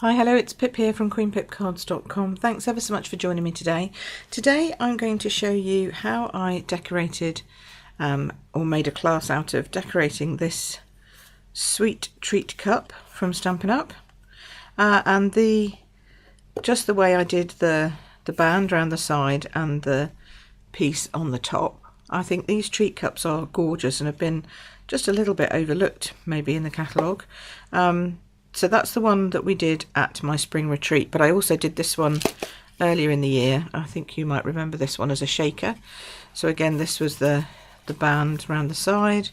Hi, hello, it's Pip here from queenpipcards.com. Thanks ever so much for joining me today. Today I'm going to show you how I decorated or made a class out of decorating this sweet treat cup from Stampin' Up. And just the way I did the band around the side and the piece on the top. I think these treat cups are gorgeous and have been just a little bit overlooked maybe in the catalogue. So that's the one that we did at my spring retreat, but I also did this one earlier in the year. I think you might remember this one as a shaker. So again, this was the band around the side,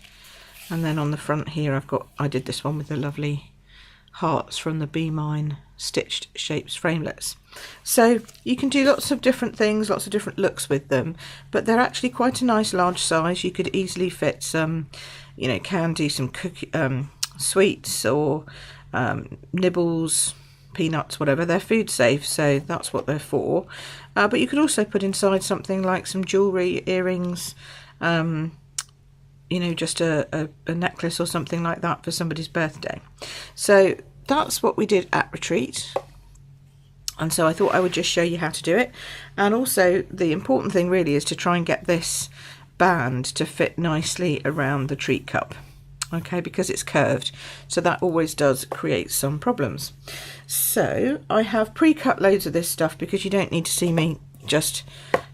and then on the front here I did this one with the lovely hearts from the Be Mine stitched shapes framelits. So you can do lots of different things, lots of different looks with them, but they're actually quite a nice large size. You could easily fit some, candy, some cookie, sweets, or nibbles, peanuts, whatever. They're food safe, so that's what they're for. But you could also put inside something like some jewellery, earrings, just a necklace or something like that for somebody's birthday. So that's what we did at retreat. And so I thought I would just show you how to do it. And also the important thing really is to try and get this band to fit nicely around the treat cup. Okay, because it's curved, so that always does create some problems. So I have pre-cut loads of this stuff because you don't need to see me just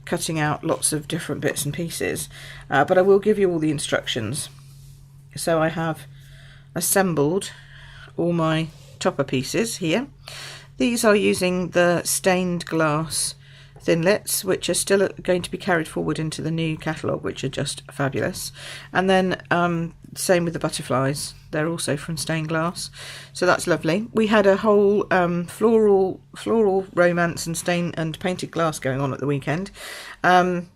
cutting out lots of different bits and pieces, but I will give you all the instructions. So I have assembled all my topper pieces here. These are using the stained glass thinlits, which are still going to be carried forward into the new catalogue, which are just fabulous. And then same with the butterflies, they're also from stained glass, so that's lovely. We had a whole floral romance and stain and painted glass going on at the weekend, and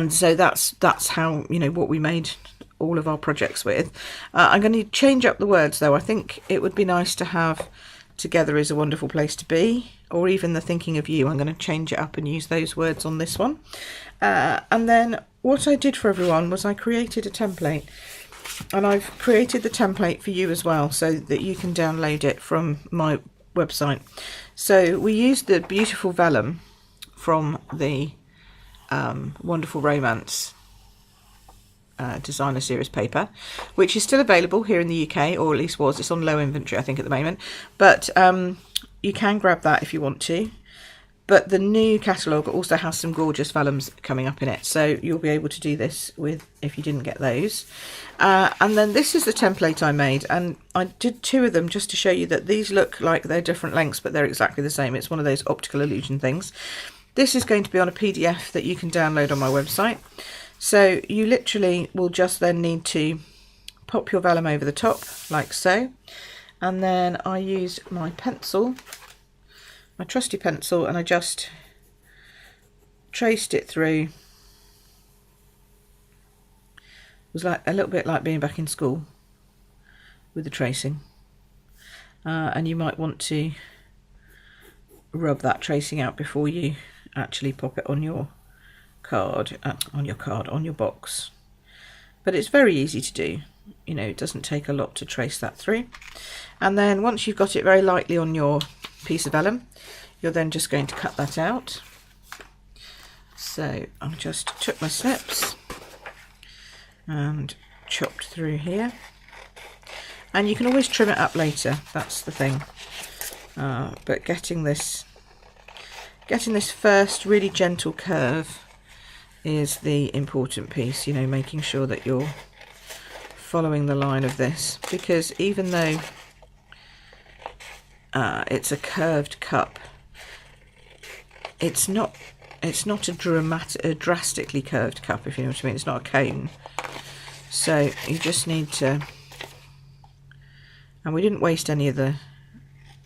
so that's how, what we made all of our projects with. I'm going to change up the words though. I think it would be nice to have Together is a Wonderful Place to Be, or even The Thinking of You. I'm going to change it up and use those words on this one. And then what I did for everyone was I created a template, and I've created the template for you as well so that you can download it from my website. So we used the beautiful vellum from the Wonderful Romance designer series paper, which is still available here in the UK, or at least was. It's on low inventory I think at the moment, but you can grab that if you want to. But the new catalogue also has some gorgeous vellums coming up in it, so you'll be able to do this with if you didn't get those. And then this is the template I made, and I did two of them just to show you that these look like they're different lengths but they're exactly the same. It's one of those optical illusion things. This is going to be on a PDF that you can download on my website. So you literally will just then need to pop your vellum over the top like so, and then I used my pencil, my trusty pencil, and I just traced it through. It was like a little bit like being back in school with the tracing, and you might want to rub that tracing out before you actually pop it on your on your box. But it's very easy to do, it doesn't take a lot to trace that through. And then once you've got it very lightly on your piece of vellum, you're then just going to cut that out. So I just took my snips and chopped through here, and you can always trim it up later, that's the thing. But getting this first really gentle curve is the important piece, making sure that you're following the line of this, because even though it's a curved cup, it's not a drastically curved cup, if you know what I mean. It's not a cone, so you just need to. And we didn't waste any of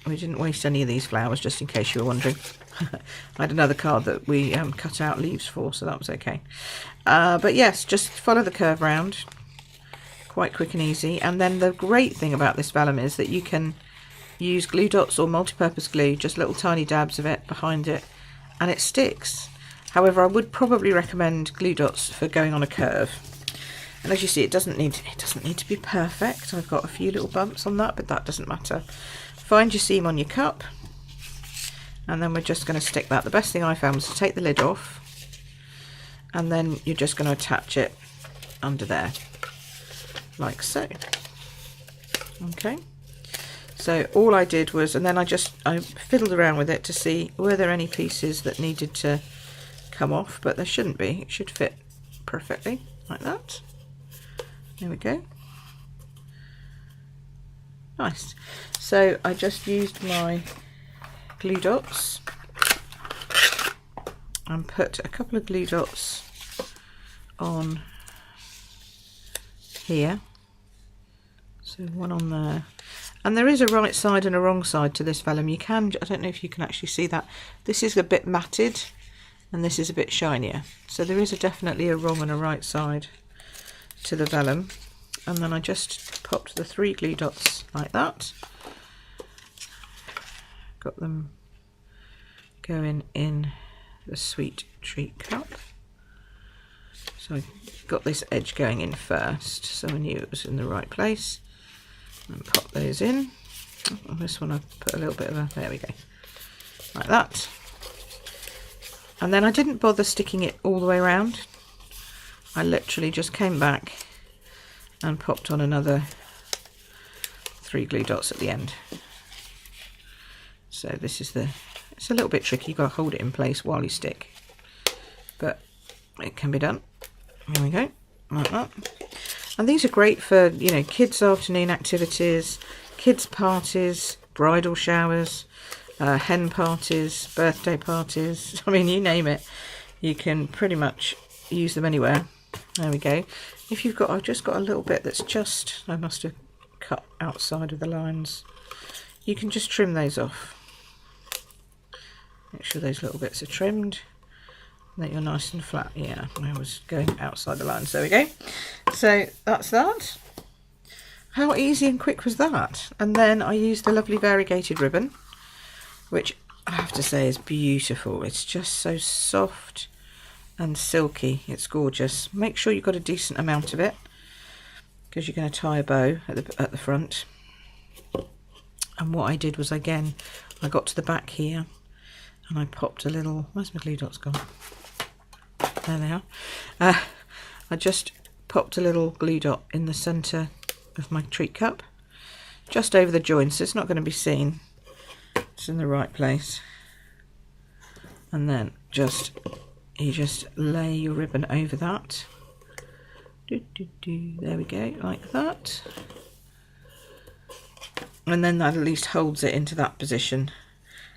these flowers, just in case you were wondering. I had another card that we cut out leaves for, so that was okay. But yes, just follow the curve round, quite quick and easy. And then the great thing about this vellum is that you can use glue dots or multi-purpose glue, just little tiny dabs of it behind it, and it sticks. However, I would probably recommend glue dots for going on a curve. And as you see, it doesn't need to be perfect. I've got a few little bumps on that, but that doesn't matter. find your seam on your cup, and then we're just going to stick that. The best thing I found was to take the lid off, and then you're just going to attach it under there, like so. Okay, so all I did was, and then I fiddled around with it to see were there any pieces that needed to come off, but there shouldn't be. It should fit perfectly like that. There we go. Nice. So I just used my glue dots and put a couple of glue dots on here. So one on there. And there is a right side and a wrong side to this vellum. You can, I don't know if you can actually see that. This is a bit matted and this is a bit shinier. So there is definitely a wrong and a right side to the vellum. And then I just popped the 3 glue dots like that. Got them going in the sweet treat cup. So I got this edge going in first, so I knew it was in the right place. And pop those in. On this one I put a little bit of a, there we go, like that. And then I didn't bother sticking it all the way around. I literally just came back and popped on another 3 glue dots at the end. So this is it's a little bit tricky, you've got to hold it in place while you stick, but it can be done. There we go, like that. And these are great for, you know, kids' afternoon activities, kids' parties, bridal showers, hen parties, birthday parties. I mean, you name it, you can pretty much use them anywhere. There we go. If you've got, I've just got a little bit that's just, I must have cut outside of the lines. You can just trim those off. Make sure those little bits are trimmed, that you're nice and flat. Yeah, I was going outside the lines. There we go. So that's that. How easy and quick was that? And then I used the lovely variegated ribbon, which I have to say is beautiful. It's just so soft and silky. It's gorgeous. Make sure you've got a decent amount of it, because you're going to tie a bow at the front. And what I did was, again, I got to the back here and I popped a little, where's my glue dots gone? There they are. I just popped a little glue dot in the centre of my treat cup, just over the joints. It's not going to be seen. It's in the right place. And then you just lay your ribbon over that. There we go, like that. And then that at least holds it into that position.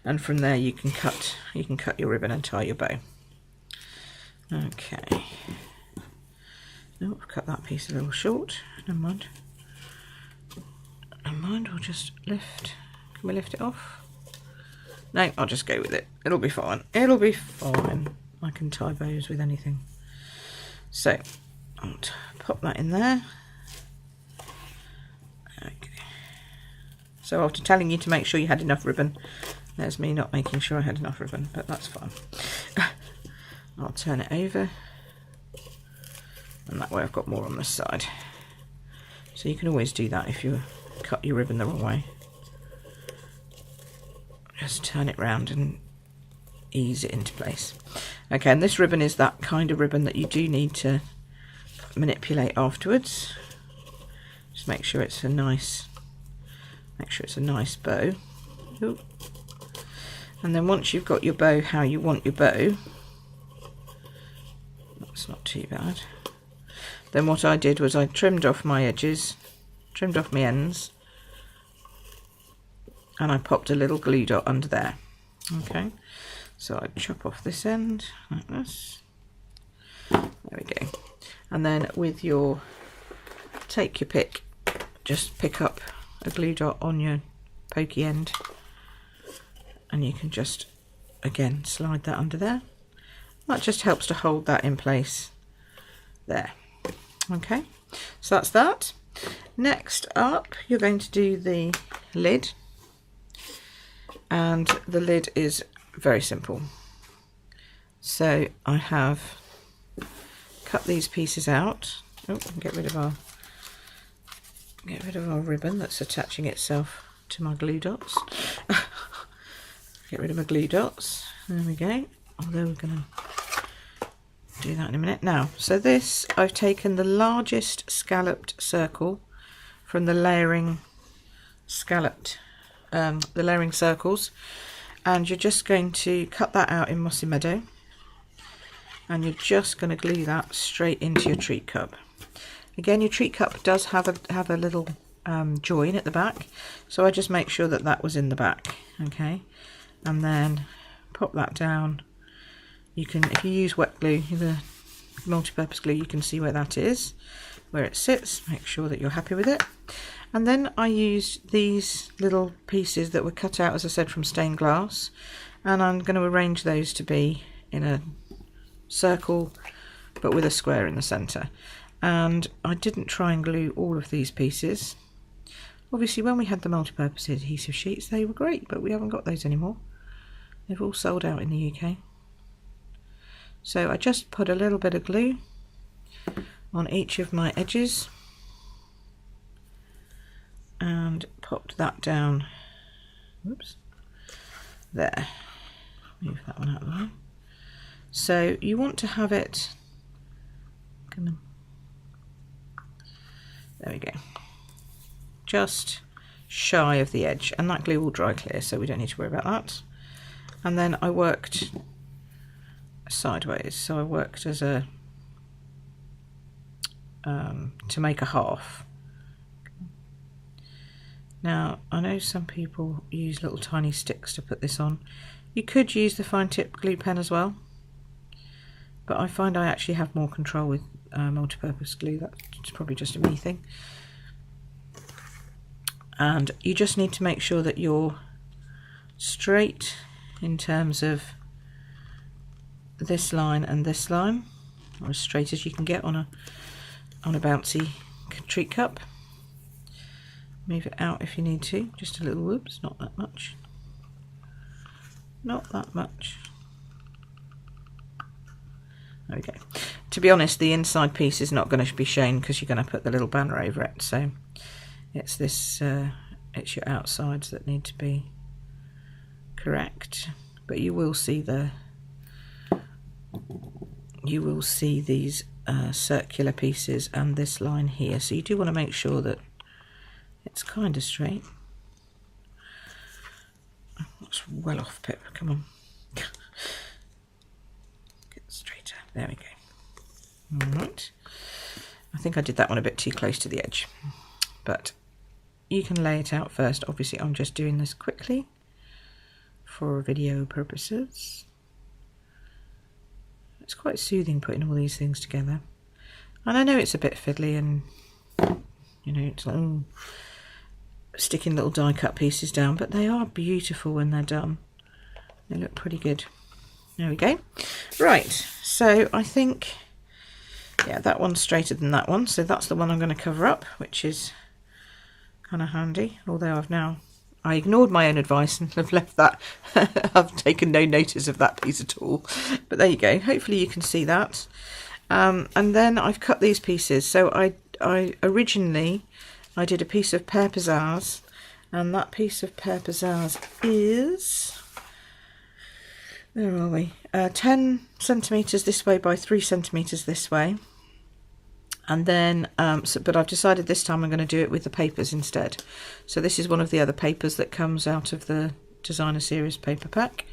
And from there you can cut your ribbon and tie your bow. Okay. Oh, I've cut that piece a little short. Never mind. Never mind, we'll just lift. Can we lift it off? No, I'll just go with it. It'll be fine. It'll be fine. I can tie bows with anything. So, I'll pop that in there. Okay. So after telling you to make sure you had enough ribbon, there's me not making sure I had enough ribbon, but that's fine. I'll turn it over, and that way I've got more on this side. So you can always do that if you cut your ribbon the wrong way. Just turn it round and ease it into place. Okay, and this ribbon is that kind of ribbon that you do need to manipulate afterwards. Just make sure it's a nice bow. Ooh. And then once you've got your bow how you want your bow, that's not too bad. Then what I did was I trimmed off my edges, trimmed off my ends, and I popped a little glue dot under there. Okay, so I chop off this end like this. There we go. And then with your, take your pick, just pick up a glue dot on your pokey end, and you can just again slide that under there. That just helps to hold that in place there. Okay, so that's that. Next up, you're going to do the lid, and the lid is very simple. So I have cut these pieces out. Oh, get rid of our ribbon that's attaching itself to my glue dots. Get rid of my glue dots. There we go. Although we're going to do that in a minute. Now, so this, I've taken the largest scalloped circle from the layering scalloped, the layering circles, and you're just going to cut that out in Mossy Meadow, and you're just going to glue that straight into your treat cup. Again, your treat cup does have a little join at the back, so I just make sure that that was in the back. Okay, and then pop that down. You can, if you use wet glue, the multi-purpose glue, you can see where that is, where it sits. Make sure that you're happy with it. And then I used these little pieces that were cut out, as I said, from stained glass, and I'm going to arrange those to be in a circle but with a square in the centre. And I didn't try and glue all of these pieces. Obviously when we had the multi-purpose adhesive sheets they were great, but we haven't got those anymore. They've all sold out in the UK. So I just put a little bit of glue on each of my edges and popped that down. Whoops. There. Move that one out of the way. So you want to have it, there we go, just shy of the edge, and that glue will dry clear, so we don't need to worry about that. And then I worked sideways, so I worked as a to make a half. Now I know some people use little tiny sticks to put this on. You could use the fine tip glue pen as well, but I find I actually have more control with multi-purpose glue. That's probably just a me thing. And you just need to make sure that you're straight in terms of this line and this line, or as straight as you can get on a bouncy treat cup. Move it out if you need to, just a little whoops, not that much. Not that much. There we go. To be honest, the inside piece is not going to be shown because you're going to put the little banner over it. So it's this, it's your outsides that need to be correct. But you will see these circular pieces and this line here. So you do want to make sure that it's kind of straight. That's well off, Pip. Come on. Get straighter. There we go. Alright. I think I did that one a bit too close to the edge. But you can lay it out first. Obviously, I'm just doing this quickly for video purposes. It's quite soothing putting all these things together. And I know it's a bit fiddly and, you know, it's like, sticking little die cut pieces down, but they are beautiful when they're done. They look pretty good. There we go. Right, so I think, yeah, that one's straighter than that one, so that's the one I'm going to cover up, which is kind of handy, although I ignored my own advice and have left that. I've taken no notice of that piece at all, but there you go. Hopefully you can see that. And then I've cut these pieces. So I originally I did a piece of Pear Pizzazz, and that piece of Pear Pizzazz is, where are we? 10 centimetres this way by 3 centimetres this way. And then, but I've decided this time I'm going to do it with the papers instead. So this is one of the other papers that comes out of the Designer Series paper pack.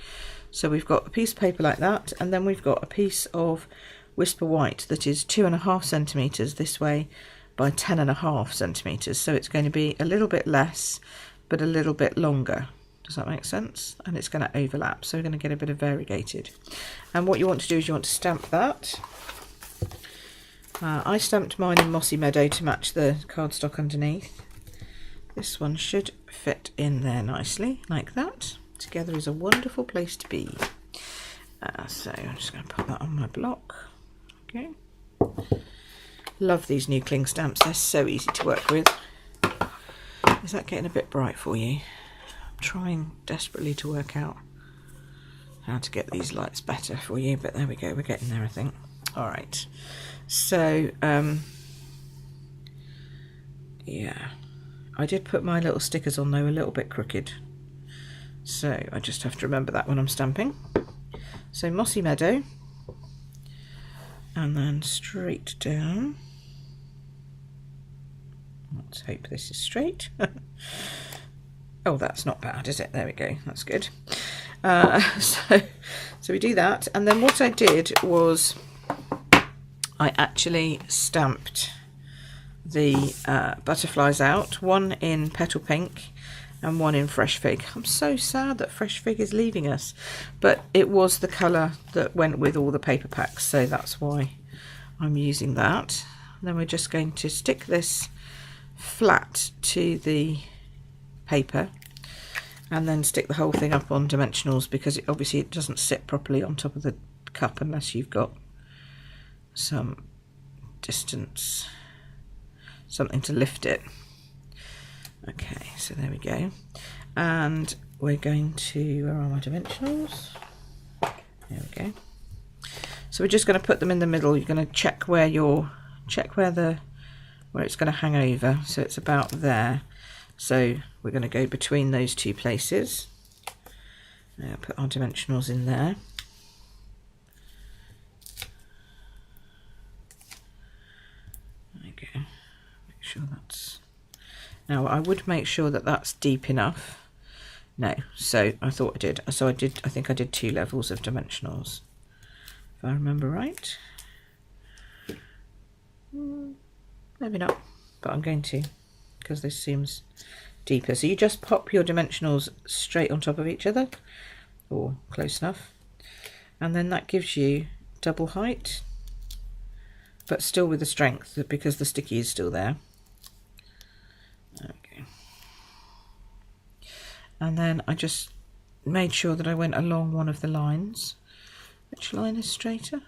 So we've got a piece of paper like that, and then we've got a piece of Whisper White that is 2.5 centimetres this way by 10.5 centimetres. So it's going to be a little bit less, but a little bit longer. Does that make sense? And it's going to overlap, so we're going to get a bit of variegated. And what you want to do is you want to stamp that. I stamped mine in Mossy Meadow to match the cardstock underneath. This one should fit in there nicely, like that. Together is a wonderful place to be. So I'm just going to put that on my block. Okay. Love these new cling stamps, they're so easy to work with. Is that getting a bit bright for you? I'm trying desperately to work out how to get these lights better for you, but there we go, we're getting there I think. Alright, so yeah, I did put my little stickers on though a little bit crooked, so I just have to remember that when I'm stamping. So Mossy Meadow, and then straight down. Let's hope this is straight. Oh, that's not bad, is it? There we go, that's good. So we do that, and then what I did was I actually stamped the butterflies out, one in Petal Pink and one in Fresh Fig. I'm so sad that Fresh Fig is leaving us, but it was the colour that went with all the paper packs, so that's why I'm using that. And then we're just going to stick this flat to the paper and then stick the whole thing up on dimensionals, because obviously it doesn't sit properly on top of the cup unless you've got some distance, something to lift it. Okay, so there we go, and we're going to, where are my dimensionals? There we go. So we're just going to put them in the middle. You're going to check where where it's going to hang over, so it's about there. So we're going to go between those two places. Now put our dimensionals in there. There we go. Make sure that's. Now I would make sure that that's deep enough. No, so I thought I did. So I think I did 2 levels of dimensionals, if I remember right. Maybe not, but I'm going to, because this seems deeper. So you just pop your dimensionals straight on top of each other, or close enough, and then that gives you double height, but still with the strength, because the sticky is still there. Okay. And then I just made sure that I went along one of the lines. Which line is straighter?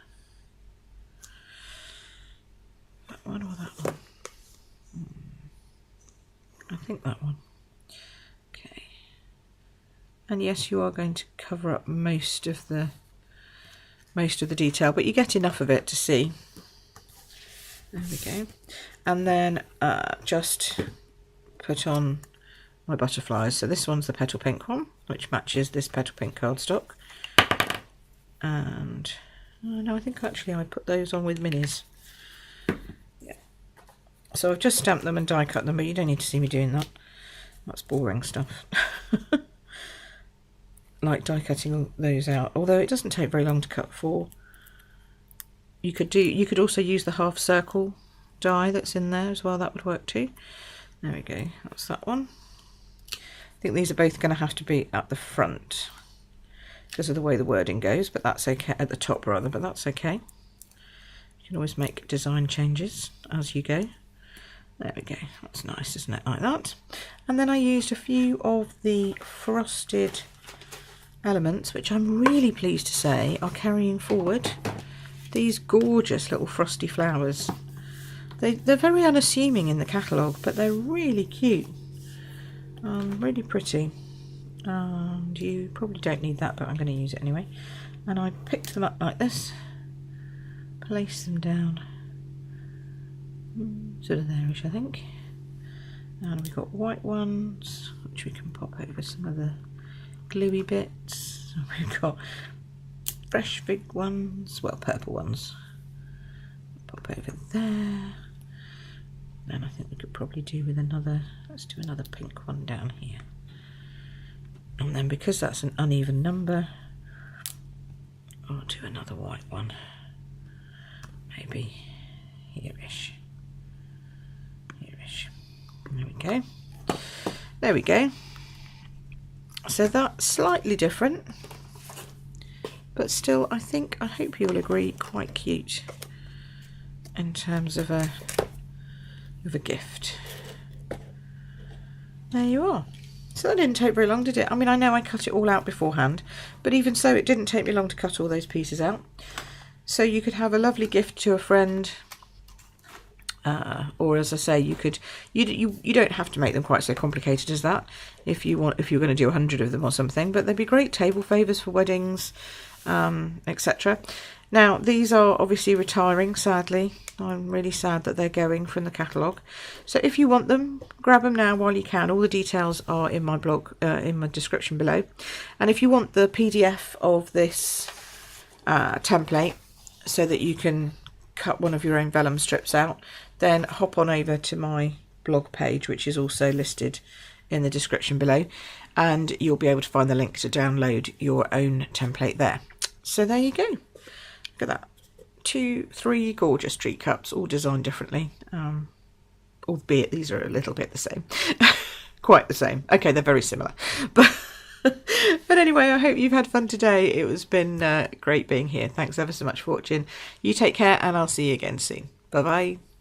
That one or that one? I think that one. Okay. And yes, you are going to cover up most of the detail, but you get enough of it to see. There we go. And then just put on my butterflies. So this one's the Petal Pink one, which matches this Petal Pink cardstock. And no, I think actually I put those on with minis. Yeah. So I've just stamped them and die cut them, but you don't need to see me doing that. That's boring stuff. Like die cutting those out, although it doesn't take very long to cut 4. You could also use the half circle die that's in there as well. That would work too. There we go. That's that one. I think these are both going to have to be at the front because of the way the wording goes, but that's okay. At the top rather, but that's okay. You can always make design changes as you go. There we go. That's nice, isn't it? Like that. And then I used a few of the frosted elements, which I'm really pleased to say are carrying forward. These gorgeous little frosty flowers. They're very unassuming in the catalogue, but they're really cute. Really pretty. And you probably don't need that, but I'm going to use it anyway. And I picked them up like this, place them down, sort of there-ish I think. And we've got white ones, which we can pop over some of the gluey bits. We've got Fresh Fig ones, well, purple ones. Pop over there. Then I think we could probably do with another, let's do another pink one down here. And then because that's an uneven number, I'll do another white one. Maybe here-ish. Here-ish. There we go. There we go. So that's slightly different, but still I hope you'll agree, quite cute in terms of a gift. There you are. So that didn't take very long, did it? I mean, I know I cut it all out beforehand, but even so, it didn't take me long to cut all those pieces out. So you could have a lovely gift to a friend, or as I say, you don't have to make them quite so complicated as that if you're going to do 100 of them or something, but they'd be great table favours for weddings, etc. Now these are obviously retiring, sadly. I'm really sad that they're going from the catalogue. So if you want them, grab them now while you can. All the details are in my blog, in my description below. And if you want the PDF of this template so that you can cut one of your own vellum strips out, then hop on over to my blog page, which is also listed in the description below, and you'll be able to find the link to download your own template there. So there you go. Look at that. 3 gorgeous treat cups, all designed differently, albeit these are a little bit the same. Quite the same. Okay, they're very similar, but anyway, I hope you've had fun today. It has been great being here. Thanks ever so much for watching. You take care, and I'll see you again soon. Bye bye.